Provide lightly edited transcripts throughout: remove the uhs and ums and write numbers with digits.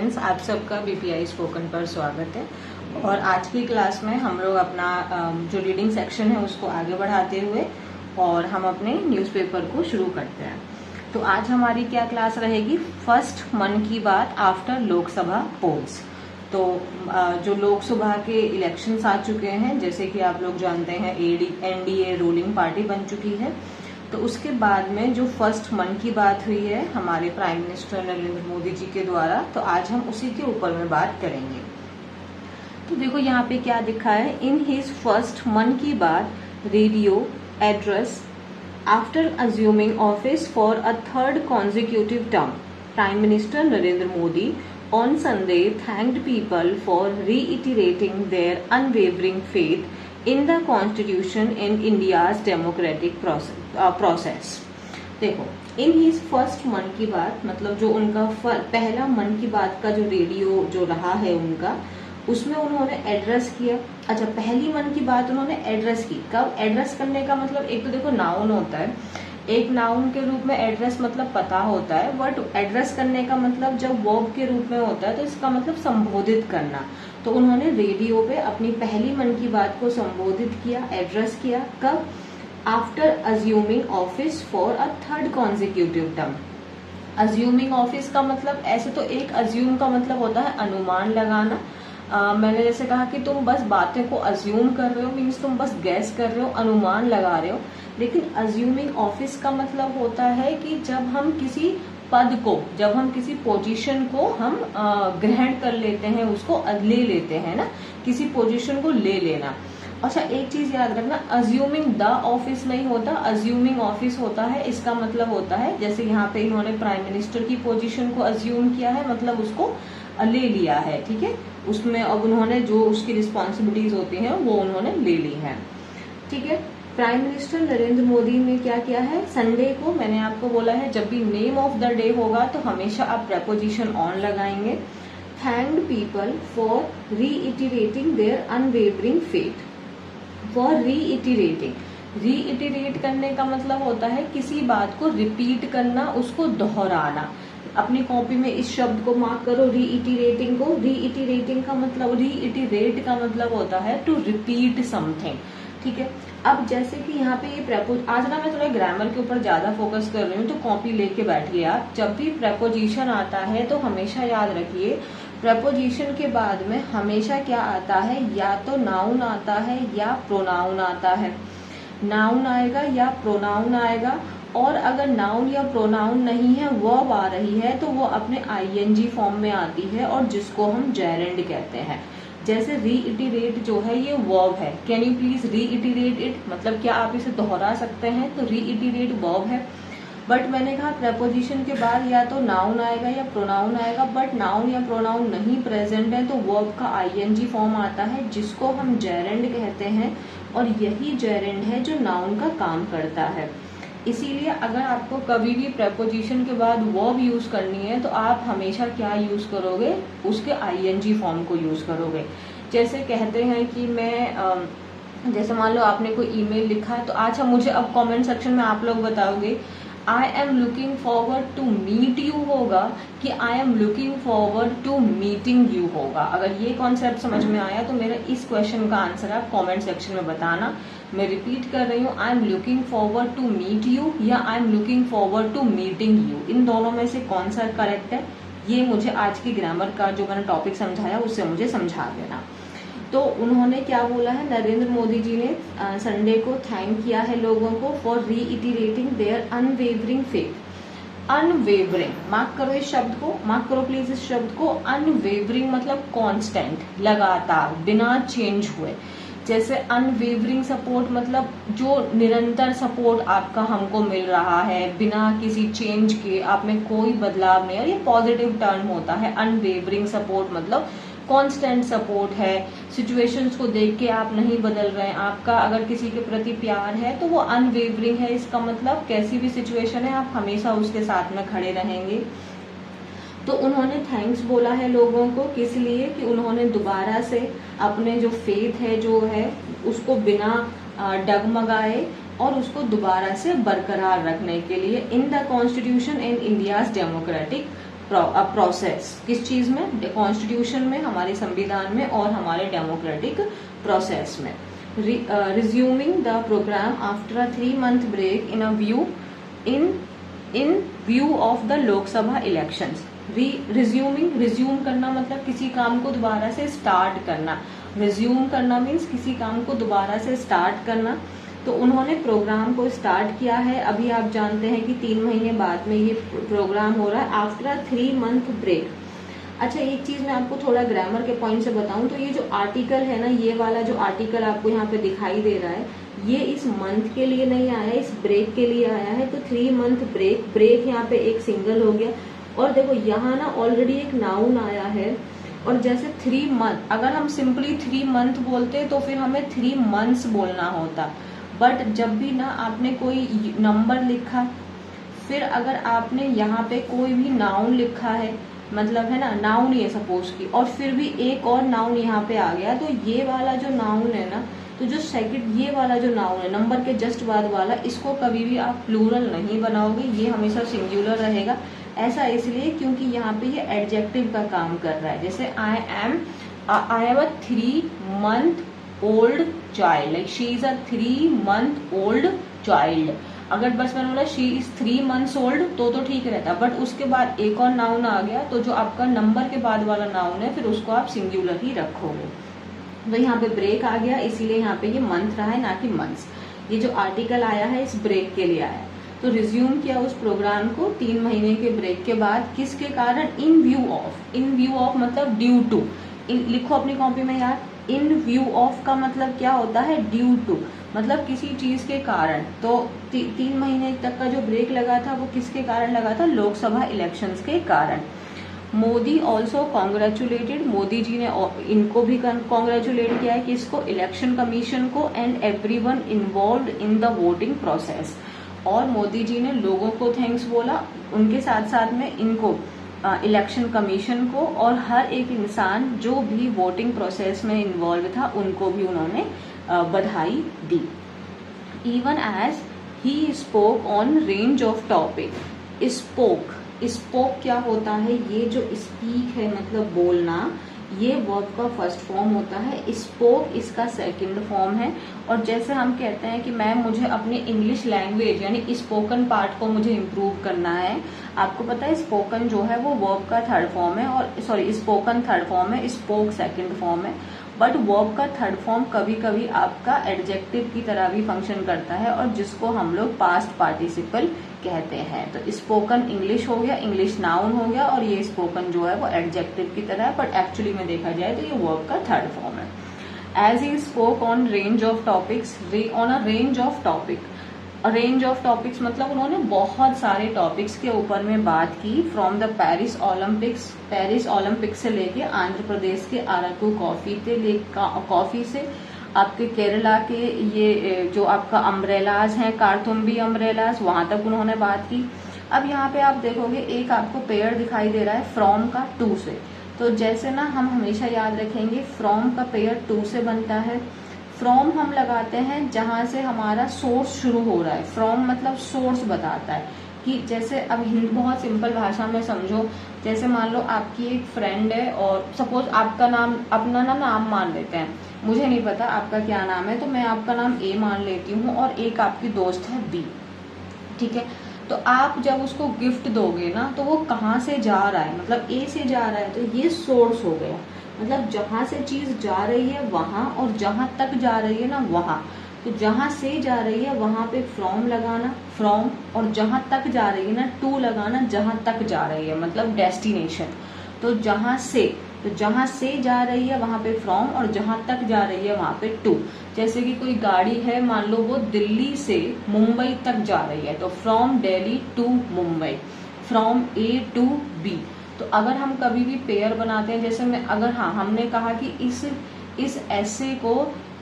Students, आप सबका BPI spoken पर स्वागत है। और आज की क्लास में हम लोग अपना जो रीडिंग सेक्शन है उसको आगे बढ़ाते हुए और हम अपने न्यूज़पेपर को शुरू करते हैं। तो आज हमारी क्या क्लास रहेगी? फर्स्ट मन की बात आफ्टर लोकसभा पोल्स। तो जो लोकसभा के इलेक्शंस आ चुके हैं, जैसे कि आप लोग जानते हैं एनडीए रूलिंग पार्टी बन चुकी है। तो उसके बाद में जो फर्स्ट मन की बात हुई है हमारे प्राइम मिनिस्टर नरेंद्र मोदी जी के द्वारा, तो आज हम उसी के ऊपर में बात करेंगे। तो देखो यहाँ पे क्या लिखा है, इन हिज फर्स्ट मन की बात radio address after assuming office for a third consecutive term, prime minister Narendra Modi on Sunday thanked people for reiterating their unwavering faith in the constitution and India's democratic process. देखो, in his first मन की बात मतलब जो उनका पहला मन की बात का जो रेडियो जो रहा है उनका, उसमें उन्होंने एड्रेस किया। अच्छा, पहली मन की बात उन्होंने एड्रेस की। कब? एड्रेस करने का मतलब एक तो देखो नाउन होता है, एक नाउन के रूप में एड्रेस मतलब पता होता है, बट एड्रेस करने का मतलब जब वर्ब के रूप में होता है तो इसका मतलब संबोधित करना। तो उन्होंने रेडियो पे अपनी पहली मन की बात को संबोधित किया, एड्रेस किया। कब? After assuming office for a third consecutive term. Assuming office का मतलब ऐसे तो एक अज्यूम का मतलब होता है अनुमान लगाना। मैंने जैसे कहा कि तुम बस बातें को अज्यूम कर रहे हो, मीन्स तुम बस गैस कर रहे हो, अनुमान लगा रहे हो। लेकिन अज्यूमिंग ऑफिस का मतलब होता है कि जब हम किसी पद को, जब हम किसी पोजीशन को हम ग्रहण कर लेते हैं, उसको ले लेते हैं ना, किसी पोजीशन को ले लेना। अच्छा, एक चीज याद रखना, अज्यूमिंग द ऑफिस नहीं होता, अज्यूमिंग ऑफिस होता है। इसका मतलब होता है जैसे यहाँ पे इन्होंने प्राइम मिनिस्टर की पोजीशन को अज्यूम किया है, मतलब उसको ले लिया है, ठीक है। उसमें अब उन्होंने जो उसकी रिस्पॉन्सिबिलिटीज होती हैं वो उन्होंने ले ली है, ठीक है। प्राइम मिनिस्टर नरेंद्र मोदी ने क्या किया है, संडे को मैंने आपको बोला है जब भी नेम ऑफ द डे होगा तो हमेशा आप प्रेपोजिशन ऑन लगाएंगे। Thanked people for reiterating their unwavering faith. For reiterate करने का मतलब होता है किसी बात को रिपीट करना, उसको दोहराना। अपनी कॉपी में इस शब्द को मार्क करो, रीइटरेटिंग को। रीइटरेटिंग का मतलब, रीइटरेट का मतलब होता है टू रिपीट समथिंग, ठीक है। अब जैसे कि यहाँ पे ये आज ना मैं थोड़ा ग्रामर के ऊपर ज्यादा फोकस कर रही हूँ, तो कॉपी लेके बैठिए आप। जब भी प्रेपोजिशन आता है तो हमेशा याद रखिए, प्रेपोजिशन के बाद में हमेशा क्या आता है, या तो नाउन आता है या प्रोनाउन आता है। नाउन आएगा या प्रोनाउन आएगा, और अगर नाउन या प्रोनाउन नहीं है, वर्ब आ रही है, तो वो अपने आईएनजी फॉर्म में आती है, और जिसको हम जेरेंड कहते हैं। जैसे रीइटरेट जो है ये वर्ब है, can you please reiterate it, मतलब क्या आप इसे दोहरा सकते हैं, तो रीइटरेट वर्ब है। बट मैंने कहा प्रेपोजिशन के बाद या तो नाउन आएगा या प्रोनाउन आएगा, बट नाउन या प्रोनाउन नहीं प्रेजेंट है तो वर्ब का आईएनजी फॉर्म आता है, जिसको हम जेरेंड कहते हैं, और यही जेरेंड है जो नाउन का काम करता है। इसीलिए अगर आपको कभी भी प्रेपोजिशन के बाद वर्ब यूज करनी है तो आप हमेशा क्या यूज करोगे, उसके आईएनजी फॉर्म को यूज करोगे। जैसे कहते हैं कि मैं जैसे मान लो आपने कोई ईमेल लिखा, तो आज हम मुझे अब कमेंट सेक्शन में आप लोग बताओगे I am looking forward to meet you होगा कि I am looking forward to meeting you होगा। अगर ये कॉन्सेप्ट समझ में आया तो मेरा इस क्वेश्चन का आंसर आप कमेंट सेक्शन में बताना। मैं रिपीट कर रही हूँ, I am looking forward to meet you या I am looking forward to meeting you, इन दोनों में से कौन सा करेक्ट है, ये मुझे आज की ग्रामर का जो मैंने टॉपिक समझाया उससे मुझे समझा देना। तो उन्होंने क्या बोला है, नरेंद्र मोदी जी ने संडे को थैंक किया है लोगों को for reiterating their unwavering faith. Unwavering, mark करो इस शब्द को, मार्क करो प्लीज इस शब्द को। अनवेवरिंग मतलब कांस्टेंट, लगातार, बिना चेंज हुए। जैसे अनवेवरिंग सपोर्ट मतलब जो निरंतर सपोर्ट आपका हमको मिल रहा है बिना किसी चेंज के, आप में कोई बदलाव नहीं, और ये पॉजिटिव टर्म होता है। अनवेवरिंग सपोर्ट मतलब कांस्टेंट सपोर्ट है, सिचुएशंस को देख के आप नहीं बदल रहे हैं। आपका अगर किसी के प्रति प्यार है तो वो अनवेवरिंग है, इसका मतलब कैसी भी सिचुएशन है आप हमेशा उसके साथ में खड़े रहेंगे। तो उन्होंने थैंक्स बोला है लोगों को, किस लिए कि उन्होंने दोबारा से अपने जो फेथ है जो है उसको बिना डगमगाए और उसको दोबारा से बरकरार रखने के लिए in the constitution and India's democratic process, किस चीज में, कॉन्स्टिट्यूशन में, हमारे संविधान में और हमारे डेमोक्रेटिक प्रोसेस में। Resuming the programme after a 3 month break in view of the Lok Sabha elections. Resume करना मतलब किसी काम को दोबारा से स्टार्ट करना। रिज्यूम करना मीन्स किसी काम को दोबारा से स्टार्ट करना। तो उन्होंने प्रोग्राम को स्टार्ट किया है। अभी आप जानते हैं कि 3 महीने बाद में ये प्रोग्राम हो रहा है आफ्टर अ 3 month ब्रेक। अच्छा, एक चीज मैं आपको थोड़ा ग्रामर के पॉइंट से बताऊं तो ये जो आर्टिकल है ना, ये वाला जो आर्टिकल आपको यहाँ पे दिखाई दे रहा है, ये इस मंथ के लिए नहीं आया है, इस ब्रेक के लिए आया है। तो 3 month ब्रेक यहाँ पे एक सिंगल हो गया। और देखो यहाँ ना ऑलरेडी एक नाउन आया है, और जैसे 3 month, अगर हम सिंपली 3 month बोलते तो फिर हमें 3 months बोलना होता। बट जब भी ना आपने कोई नंबर लिखा, फिर अगर आपने यहाँ पे कोई भी नाउन लिखा है, मतलब है ना नाउन ही है सपोज की, और फिर भी एक और नाउन यहाँ पे आ गया, तो ये वाला जो नाउन है ना, तो जो सेकंड ये वाला जो नाउन है नंबर के जस्ट बाद वाला, इसको कभी भी आप प्लूरल नहीं बनाओगे, ये हमेशा सिंगुलर रहेगा। ऐसा इसलिए क्योंकि यहाँ पे ये एडजेक्टिव का काम कर रहा है। जैसे I have a 3 month old child, like she is a 3 month old child. अगर बस मैंने बोला शी इज 3 months ओल्ड तो ठीक रहता, बट उसके बाद एक और नाउन आ गया, तो जो आपका नंबर के बाद वाला नाउन है फिर उसको आप सिंगुलर ही रखोगे। तो यहाँ पे ब्रेक आ गया, इसीलिए यहाँ पे ये मंथ रहा है, ना कि मंथ्स। ये जो आर्टिकल आया है इस ब्रेक के लिए आया है। तो रिज्यूम किया उस प्रोग्राम को 3 महीने के ब्रेक के बाद, किसके कारण, इन व्यू ऑफ मतलब ड्यू टू। लिखो अपनी कॉपी में यार, इन व्यू ऑफ का मतलब क्या होता है, ड्यू टू, मतलब किसी चीज के कारण। तो 3 महीने तक का जो ब्रेक लगा था वो किसके कारण लगा था, लोकसभा इलेक्शंस के कारण। मोदी ऑल्सो कॉन्ग्रेचुलेटेड, मोदी जी ने इनको भी कॉन्ग्रेचुलेट किया है, कि इसको, इलेक्शन कमीशन को, and everyone involved in the voting process. और मोदी जी ने लोगों को थैंक्स बोला, उनके साथ साथ में इनको, इलेक्शन कमीशन को, और हर एक इंसान जो भी वोटिंग प्रोसेस में इन्वॉल्व था उनको भी उन्होंने बधाई दी। Even as he spoke on range of topic. Spoke क्या होता है, ये जो स्पीक है मतलब बोलना, ये वर्ब का फर्स्ट फॉर्म होता है, स्पोक इसका सेकंड फॉर्म है। और जैसे हम कहते हैं कि मैम मुझे अपनी इंग्लिश लैंग्वेज यानी स्पोकन पार्ट को मुझे इम्प्रूव करना है, आपको पता है स्पोकन जो है वो वर्ब का थर्ड फॉर्म है, और सॉरी स्पोकन थर्ड फॉर्म है, स्पोक सेकंड फॉर्म है। बट वर्ब का थर्ड फॉर्म कभी कभी आपका एडजेक्टिव की तरह भी फंक्शन करता है, और जिसको हम लोग पास्ट पार्टिसिपल कहते हैं। तो स्पोकन इंग्लिश हो गया, इंग्लिश नाउन हो गया, और ये स्पोकन जो है वो एडजेक्टिव की तरह है, बट एक्चुअली में देखा जाए तो ये वर्ब का थर्ड फॉर्म है। As he spoke on range of topics, on a range of topic. Range of topics मतलब उन्होंने बहुत सारे टॉपिक्स के ऊपर में बात की, फ्रॉम द पेरिस ओलंपिक्स से लेके आंध्र प्रदेश के अराकू कॉफी से आपके केरला के ये जो आपका अम्ब्रेलाज हैं, कारथुम्बी अम्ब्रेलाज, वहां तक उन्होंने बात की। अब यहाँ पे आप देखोगे एक आपको पेयर दिखाई दे रहा है फ्रॉम का, टू से। तो जैसे ना हम हमेशा याद रखेंगे फ्रॉम का पेयर टू से बनता है। फ्रॉम हम लगाते हैं जहां से हमारा सोर्स शुरू हो रहा है, फ्रॉम मतलब सोर्स बताता है, कि जैसे अब हिंदी बहुत सिंपल भाषा में समझो, जैसे मान लो आपकी एक फ्रेंड है, और सपोज आपका नाम, अपना ना नाम मान लेते हैं, मुझे नहीं पता आपका क्या नाम है, तो मैं आपका नाम ए मान लेती हूँ, और एक आपकी दोस्त है बी, ठीक है। तो आप जब उसको गिफ्ट दोगे ना, तो वो कहाँ से जा रहा है, मतलब ए से जा रहा है, तो ये सोर्स हो गया, मतलब जहां से चीज जा रही है वहां, और जहां तक जा रही है ना वहां। तो जहां से जा रही है वहां पे फ्रॉम लगाना, फ्रॉम, और जहां तक जा रही है ना टू लगाना, जहां तक जा रही है मतलब डेस्टिनेशन। तो जहां से जा रही है वहां पे फ्रॉम, और जहां तक जा रही है वहां पे टू। जैसे कि कोई गाड़ी है, मान लो वो दिल्ली से मुंबई तक जा रही है, तो from Delhi to Mumbai, from A to B. तो अगर हम कभी भी पेयर बनाते हैं, जैसे मैं अगर, हाँ हमने कहा कि इस ऐसे को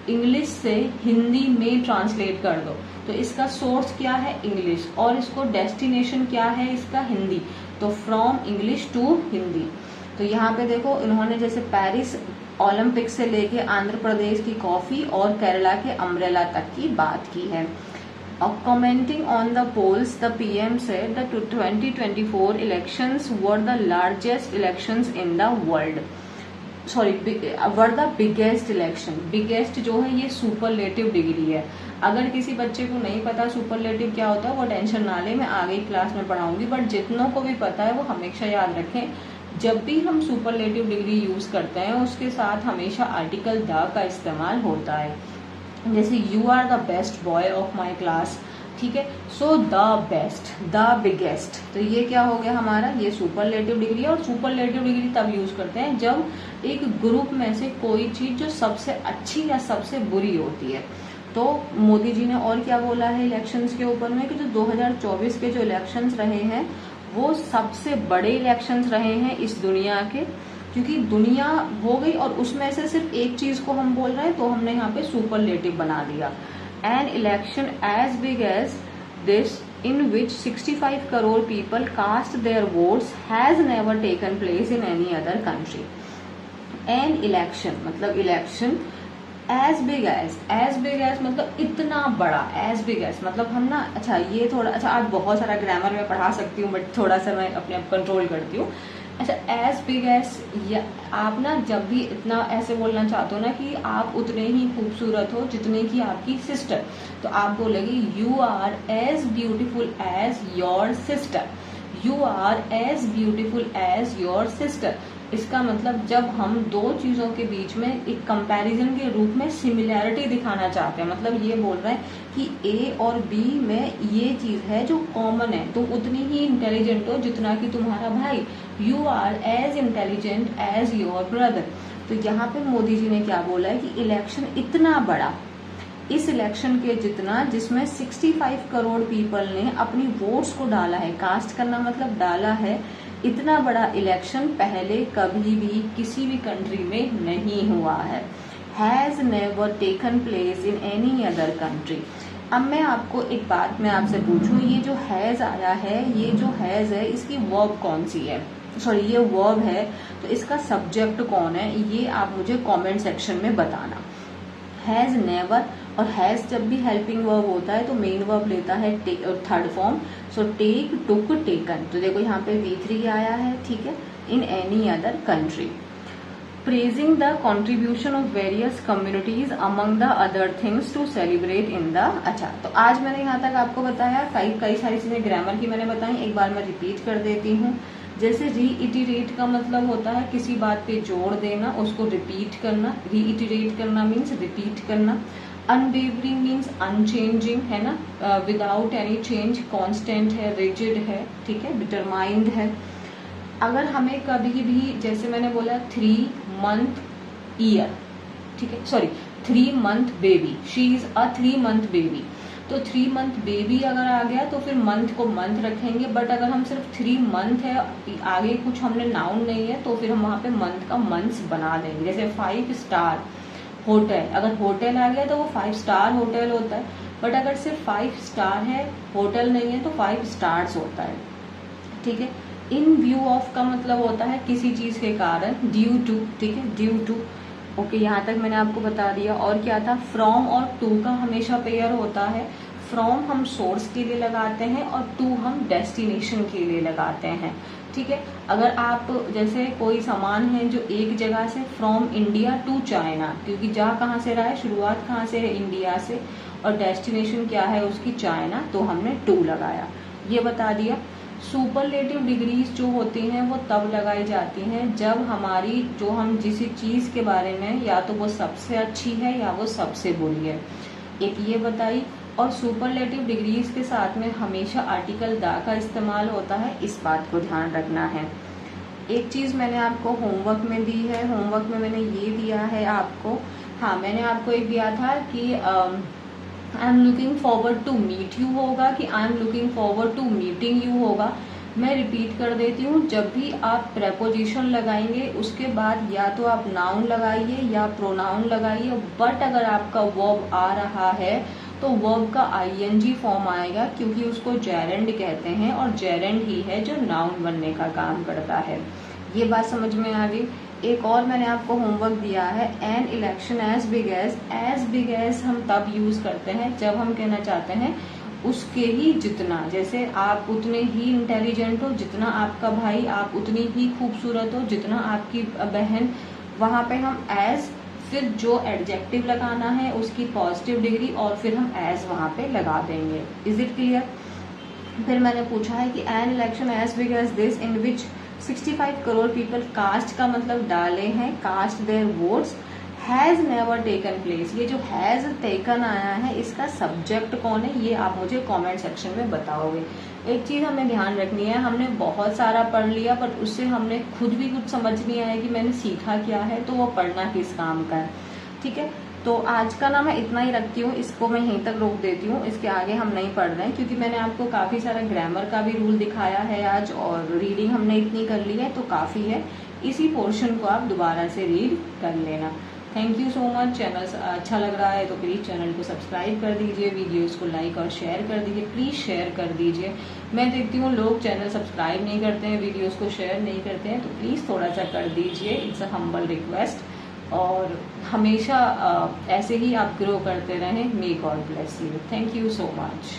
इंग्लिश से हिंदी में ट्रांसलेट कर दो, तो इसका सोर्स क्या है, इंग्लिश, और इसको डेस्टिनेशन क्या है इसका, हिंदी। तो फ्रॉम इंग्लिश टू हिंदी। तो यहाँ पे देखो इन्होंने जैसे पेरिस ओलंपिक से लेके आंध्र प्रदेश की कॉफी और केरला के अम्ब्रेला तक की बात की है। Commenting on the polls, the PM said that 2024 elections were the largest elections in the world. Were the biggest election. Biggest जो है ये सुपरलेटिव डिग्री है। अगर किसी बच्चे को नहीं पता सुपरलेटिव क्या होता है वो टेंशन ना ले, मैं आगे क्लास में पढ़ाऊंगी, बट जितनों को भी पता है वो हमेशा याद रखें, जब भी हम सुपरलेटिव डिग्री यूज करते हैं उसके साथ हमेशा आर्टिकल द का इस्तेमाल होता है। जैसे you are the best boy of my class, ठीक है, so the best, the biggest, तो ये क्या हो गया हमारा, ये सुपरलेटिव डिग्री है। और सुपरलेटिव डिग्री तब यूज करते हैं जब एक ग्रुप में से कोई चीज जो सबसे अच्छी या सबसे बुरी होती है। तो मोदी जी ने और क्या बोला है इलेक्शंस के ऊपर में कि जो 2024 के जो इलेक्शंस रहे हैं वो सबसे बड़े इलेक्शंस रहे हैं इस दुनिया के, क्योंकि दुनिया हो गई और उसमें से सिर्फ एक चीज को हम बोल रहे हैं तो हमने यहाँ पे सुपरलेटिव बना दिया। An election as big as this, in which 65 crore people cast their votes, has never taken place in any other country. An election मतलब election as big as मतलब इतना बड़ा, as big as मतलब हम ना, अच्छा ये थोड़ा, अच्छा आज बहुत सारा ग्रामर में पढ़ा सकती हूँ बट थोड़ा सा मैं अपने आप कंट्रोल करती हूँ। अच्छा एज बिग एज, आप ना जब भी इतना ऐसे बोलना चाहते हो ना कि आप उतने ही खूबसूरत हो जितने की आपकी सिस्टर, तो आप बोलेगी you are as beautiful as your sister, you are as beautiful as your sister. इसका मतलब जब हम दो चीजों के बीच में एक कंपैरिजन के रूप में सिमिलैरिटी दिखाना चाहते हैं, मतलब ये बोल रहे हैं कि ए और बी में ये चीज है जो कॉमन है, तुम उतनी ही इंटेलिजेंट हो जितना कि तुम्हारा भाई, you are as intelligent as your brother. तो यहाँ पे मोदी जी ने क्या बोला है कि इलेक्शन इतना बड़ा, इस इलेक्शन के जितना जिसमें 65 करोड़ पीपल ने अपनी वोट्स को डाला है, कास्ट करना मतलब डाला है, इतना बड़ा इलेक्शन पहले कभी भी किसी भी कंट्री में नहीं हुआ है। Has never taken place in any other country. अब मैं आपको एक बात मैं आपसे पूछूं, ये जो हैज आया है, ये जो हैज है इसकी वर्ब कौन सी है, सॉरी ये वर्ब है, तो इसका सब्जेक्ट कौन है, ये आप मुझे कमेंट सेक्शन में बताना। हैज नेवर और हैज जब भी हेल्पिंग वर्ब होता है तो मेन वर्ब लेता है third form, so take, took, taken. तो देखो यहाँ पे V3 आया है, ठीक है, in any other country. Praising the contribution of various communities among the other things to celebrate in the, अच्छा तो आज मैंने यहाँ तक आपको बताया कई सारी चीजें ग्रामर की मैंने बताई, एक बार मैं रिपीट कर देती हूँ। जैसे रीइटरेट का मतलब होता है किसी बात पे जोड़ देना, उसको रिपीट करना, रीइटरेट करना मीन्स रिपीट करना। अनवेवरिंग मीन्स अनचेंजिंग है ना, विदाउट एनी चेंज, कांस्टेंट है, रिजिड है, ठीक है, डिटरमाइंड है। अगर हमें कभी भी, जैसे मैंने बोला 3 month ईयर, ठीक है, sorry 3 month baby, she is a 3 month baby, तो 3 month बेबी अगर आ गया तो फिर मंथ को मंथ रखेंगे, बट अगर हम सिर्फ 3 month है, आगे कुछ हमने नाउन नहीं है, तो फिर हम वहां पे मंथ का मंथ्स बना देंगे। जैसे 5 स्टार होटल, अगर होटल आ गया तो वो 5 स्टार होटल होता है, बट अगर सिर्फ 5 स्टार है, होटल नहीं है, तो 5 स्टार्स होता है, ठीक है। इन व्यू ऑफ का मतलब होता है किसी चीज के कारण, ड्यू टू, ठीक है, ड्यू टू, ओके, यहाँ तक मैंने आपको बता दिया। और क्या था, फ्रॉम और टू का हमेशा पेयर होता है। फ्रॉम हम सोर्स के लिए लगाते हैं और टू हम डेस्टिनेशन के लिए लगाते हैं, ठीक है। अगर आप जैसे कोई सामान है जो एक जगह से, फ्रॉम इंडिया टू चाइना, क्योंकि जा कहाँ से रहा है, शुरुआत कहाँ से है, इंडिया से, और डेस्टिनेशन क्या है उसकी, चाइना, तो हमने टू लगाया, ये बता दिया। सुपरलेटिव डिग्रीज जो होती हैं वो तब लगाई जाती हैं जब हमारी, जो हम जिस चीज के बारे में, या तो वो सबसे अच्छी है या वो सबसे बुरी है, एक ये बताई। और सुपरलेटिव डिग्रीज के साथ में हमेशा आर्टिकल द का इस्तेमाल होता है, इस बात को ध्यान रखना है। एक चीज मैंने आपको होमवर्क में दी है, होमवर्क में मैंने ये दिया है आपको, हाँ मैंने आपको एक दिया था कि I am looking forward to meet you होगा कि I am looking forward to meeting you होगा। मैं रिपीट कर देती हूँ, जब भी आप प्रेपोजिशन लगाएंगे उसके बाद या तो आप नाउन लगाइए या प्रोनाउन लगाइए, बट अगर आपका वर्ब आ रहा है तो वर्ब का आईएनजी फॉर्म आएगा, क्योंकि उसको जेरेंड कहते हैं और जेरेंड ही है जो नाउन बनने का काम करता है। ये बात समझ में आ गई। एक और मैंने आपको होमवर्क दिया है, an election as big as हम तब यूज करते हैं जब हम कहना चाहते हैं उसके ही जितना, जैसे आप उतने ही इंटेलिजेंट हो जितना आपका भाई, आप उतनी ही खूबसूरत हो जितना आपकी बहन। वहां पे हम एज, फिर जो एडजेक्टिव लगाना है उसकी पॉजिटिव डिग्री, और फिर हम एज वहां पे लगा देंगे। Is it clear? फिर मैंने पूछा है कि an election as big as this in which 65 crore people, cast का मतलब डाले हैं cast their votes, has never taken place. ये जो हैज टेकन आया है इसका सब्जेक्ट कौन है, ये आप मुझे कमेंट सेक्शन में बताओगे। एक चीज हमें ध्यान रखनी है, हमने बहुत सारा पढ़ लिया पर उससे हमने खुद भी कुछ समझ नहीं आया कि मैंने सीखा क्या है, तो वो पढ़ना किस काम का है। ठीक है, तो आज का ना मैं इतना ही रखती हूँ, इसको मैं यहीं तक रोक देती हूँ, इसके आगे हम नहीं पढ़ रहे हैं क्योंकि मैंने आपको काफी सारा ग्रामर का भी रूल दिखाया है आज, और रीडिंग हमने इतनी कर ली है तो काफी है। इसी पोर्शन को आप दोबारा से रीड कर लेना। Thank you so much. Channel अच्छा लग रहा है तो प्लीज़ चैनल को सब्सक्राइब कर दीजिए, वीडियोस को लाइक और शेयर कर दीजिए, प्लीज़ शेयर कर दीजिए। मैं देखती हूँ लोग चैनल सब्सक्राइब नहीं करते हैं, वीडियोस को शेयर नहीं करते हैं, तो प्लीज़ थोड़ा सा कर दीजिए, इट्स अ हम्बल रिक्वेस्ट। और हमेशा ऐसे ही आप ग्रो करते रहें। May God bless you. Thank you so much.